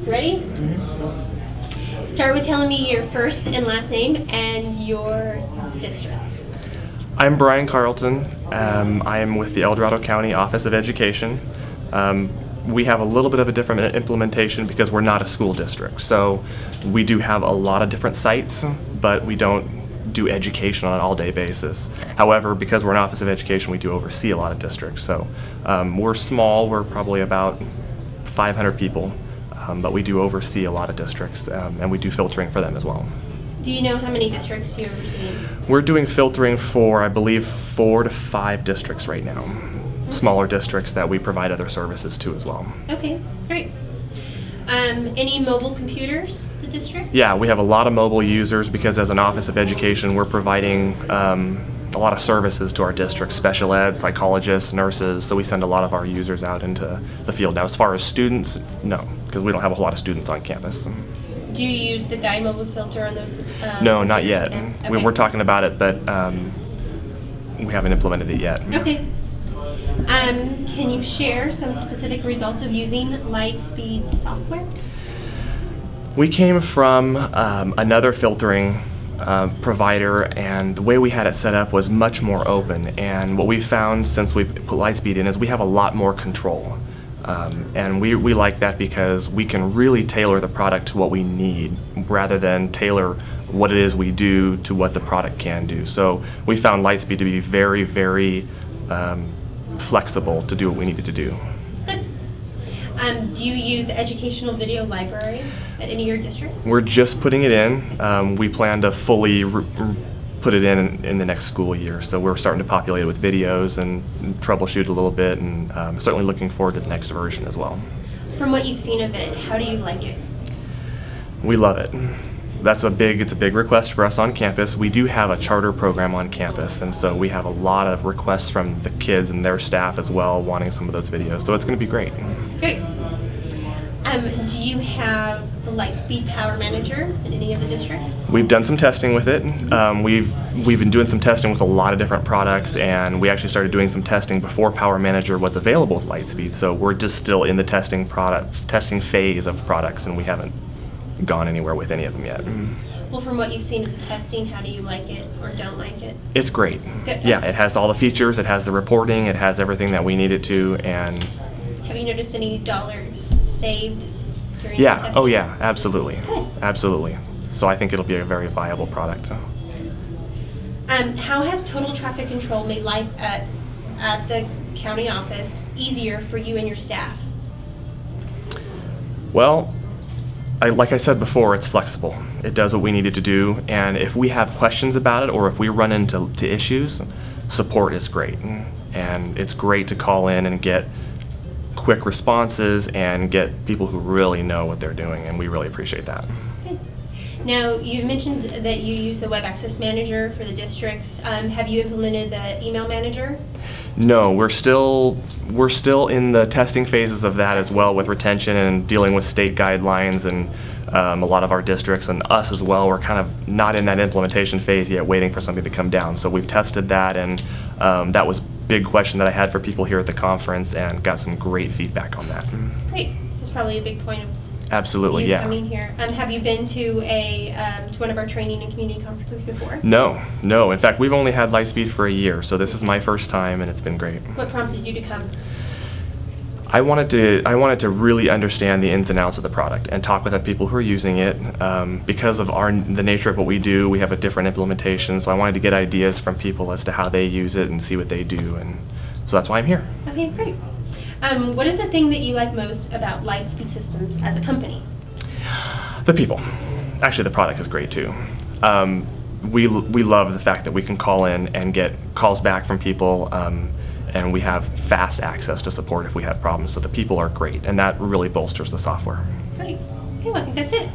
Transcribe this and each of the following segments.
Ready? Start with telling me your first and last name and your district. I'm Brian Carlton. I am with the El Dorado County Office of Education. We have a little bit of a different implementation because we're not a school district. So we do have a lot of different sites, but we don't do education on an all-day basis. However, because we're an Office of Education, we do oversee a lot of districts. So we're small, we're probably about 500 people, but we do oversee a lot of districts, and we do filtering for them as well. Do you know how many districts you oversee? We're doing filtering for, I believe, 4 to 5 districts right now. Smaller districts that we provide other services to as well. Okay, great. Any mobile computers, the district? Yeah, we have a lot of mobile users because as an Office of Education, we're providing a lot of services to our district, special ed, psychologists, nurses, so we send a lot of our users out into the field. Now, as far as students, no, because we don't have a lot of students on campus. Do you use the Guy mobile filter on those? No, not yet. Okay. We're talking about it, but we haven't implemented it yet. Okay. Can you share some specific results of using Lightspeed software? We came from another filtering provider, and the way we had it set up was much more open. And what we found since we put Lightspeed in is we have a lot more control. And we like that because we can really tailor the product to what we need rather than tailor what it is we do to what the product can do. So we found Lightspeed to be very, very flexible to do what we needed to do. Good. Do you use the Educational Video Library at any of your districts? We're just putting it in. We plan to fully put it in the next school year. So we're starting to populate it with videos and troubleshoot a little bit, and certainly looking forward to the next version as well. From what you've seen of it, how do you like it? We love it. It's a big request for us on campus. We do have a charter program on campus, and so we have a lot of requests from the kids and their staff as well wanting some of those videos. So it's going to be great. Great. Do you have the Lightspeed Power Manager in any of the districts? We've done some testing with it. We've been doing some testing with a lot of different products, and we actually started doing some testing before Power Manager was available with Lightspeed. So we're just still in the testing phase of products, and we haven't gone anywhere with any of them yet. Well, from what you've seen of the testing, how do you like it or don't like it? It's great. Good. Yeah, it has all the features, it has the reporting, it has everything that we need it to, and have you noticed any dollars saved during the yeah, testing? oh yeah, absolutely. Good. Absolutely. So I think it'll be a very viable product. How has total traffic control made life at the county office easier for you and your staff? Well, like I said before, it's flexible. It does what we need it to do, and if we have questions about it or if we run into issues, support is great. And it's great to call in and get quick responses and get people who really know what they're doing, and we really appreciate that. Okay. Now, you mentioned that you use the Web Access Manager for the districts. Have you implemented the Email Manager? No, we're still in the testing phases of that as well, with retention and dealing with state guidelines, and a lot of our districts and us as well, we're kind of not in that implementation phase yet, waiting for something to come down. So we've tested that, and that was a big question that I had for people here at the conference, and got some great feedback on that. Great. This is probably a big point of absolutely, you yeah. coming here. Have you been to to one of our training and community conferences before? No. In fact, we've only had Lightspeed for a year, so this is my first time, and it's been great. What prompted you to come? I wanted to really understand the ins and outs of the product and talk with the people who are using it. Because of the nature of what we do, we have a different implementation, so I wanted to get ideas from people as to how they use it and see what they do, and so that's why I'm here. Okay, great. What is the thing that you like most about Lightspeed Systems as a company? The people. Actually, the product is great too. We love the fact that we can call in and get calls back from people, and we have fast access to support if we have problems. So the people are great, and that really bolsters the software. Great. Okay, well, I think that's it.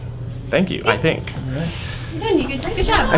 Thank you, I think. You're done. You did a good job.